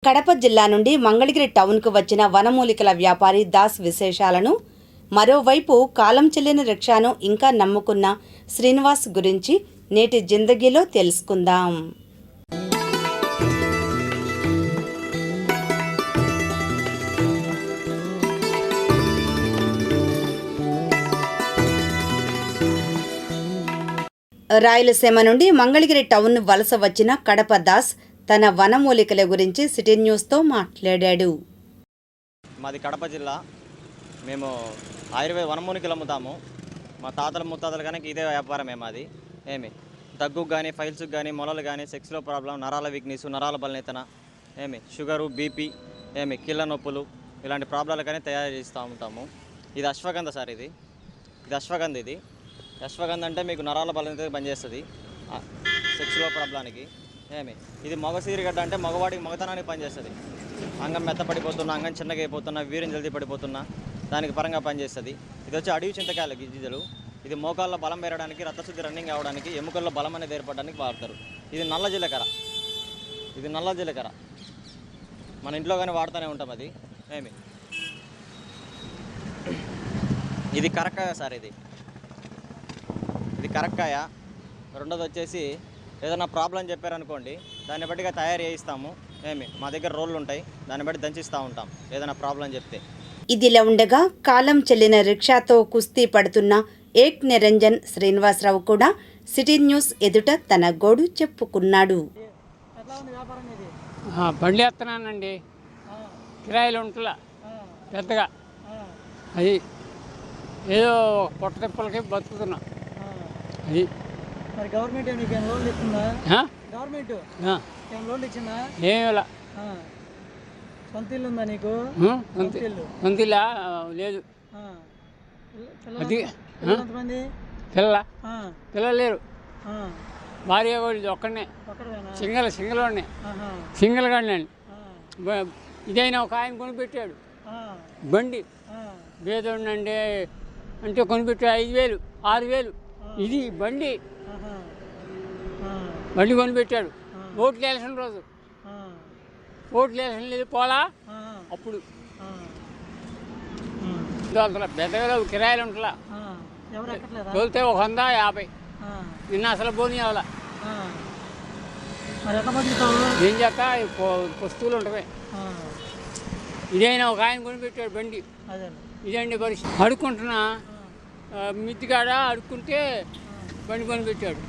కడప జిల్లా నుండి మంగళగిరి టౌన్కు వచ్చిన వనమూలికల వ్యాపారి దాస్ విశేషాలను, మరోవైపు కాలం చెల్లిన రిక్షాను ఇంకా నమ్ముకున్న శ్రీనివాస్ గురించి నేటి జిందగీలో తెలుసుకుందాం. రాయలసీమ నుండి మంగళగిరి టౌన్ వలస వచ్చిన కడప దాస్ తన వనమూలికల గురించి సిటీ న్యూస్తో మాట్లాడాడు. మాది కడప జిల్లా. మేము ఆయుర్వేద వనమూలికలు అమ్ముతాము. మా తాతల ముత్తాతలు కానీ ఇదే వ్యాపారమే మాది. దగ్గుకు కానీ, ఫైల్స్కి కానీ, మొలలు కానీ, సెక్స్లో ప్రాబ్లం, నరాల వీక్నెస్, నరాల బలనేతన, షుగరు, బీపీ, కీళ్ళ నొప్పులు ఇలాంటి ప్రాబ్లాలు కానీ తయారు చేస్తూ ఉంటాము. ఇది అశ్వగంధ సార్. ఇది అశ్వగంధ. అశ్వగంధ అంటే మీకు నరాల బలనేత పనిచేస్తుంది సెక్స్లో ప్రాబ్లానికి. ఇది మగసీరిగడ్డ అంటే మగవాడికి మగతనానికి పనిచేస్తుంది. అంగం మెత్తపడిపోతున్నా, అంగం చిన్నగా అయిపోతున్నా, వీర్యం జల్దీ పడిపోతున్నా దానికి పరంగా పనిచేస్తుంది. ఇది వచ్చి అడవి చింతకాయల గింజలు. ఇది మోకాళ్ళలో బలం పెరగడానికి, రక్తశుద్ధి రన్నింగ్ అవ్వడానికి, ఎముకల్లో బలం అనేది ఏర్పడడానికి వాడతారు. ఇది నల్ల జీలకర్ర. మన ఇంట్లో కానీ వాడుతూనే ఉంటాం. అది ఇది కరక్కాయ సార్. ఇది కరక్కాయ. రెండోది వచ్చేసి ఏదైనా ప్రాబ్లం చెప్పారనుకోండి, దాన్ని బట్టిగా తయారు చేయిస్తాము. మా దగ్గర రోళ్ళు ఉంటాయి, దాన్ని బట్టి దంచిస్తూ ఉంటాం ఏదైనా ప్రాబ్లం చెప్తే. ఇదిలా ఉండగా కాలం చెల్లిన రిక్షాతో కుస్తీ పడుతున్న ఏక్ నిరంజన్ శ్రీనివాసరావు కూడా సిటీ న్యూస్ ఎదుట తన గోడు చెప్పుకున్నాడు. బండి ఎత్తనానండి, కిరాయిలు ఉంటలా పెద్దగా. అది ఏదో పొట్ట తిప్పలకి బతుకుతున్నా. అది మరి గవర్నమెంట్ ఏం లోన్లు ఇస్తుందా? గవర్నమెంట్ ఏం లోన్లు ఇచ్చిందా? ఏమిలా. సొంత ఇల్లు ఉందా నీకు? సొంత ఇల్లా లేదు. అది ఎంతమంది పిల్లలు లేరు. భార్య వాళ్ళు ఒక్కడనే, సింగిల్ గాడినండి. ఇదైనా ఒక ఆయన కొనిపెట్టాడు బండి. బేదోడినండి అంటే కొనిపెట్టాడు 5,000 6,000. ఇది బండి కొనిపెట్టాడు. ఓట్లు వేసిన రోజు లేదు పోలా. అప్పుడు పెద్దగా కిరాయిలు ఉంటలా. తోలితే 150. నిన్న అసలు పోనీ అవలా. ఏం చేస్తా వస్తువులు ఉంటాయి. ఇదైనా ఒక ఆయన కొనిపెట్టాడు బండి. ఇదండి పరిస్థితి. అడుక్కుంటున్నా మిద్దిగాడ అడుక్కుంటే బండి కొనిపెట్టాడు.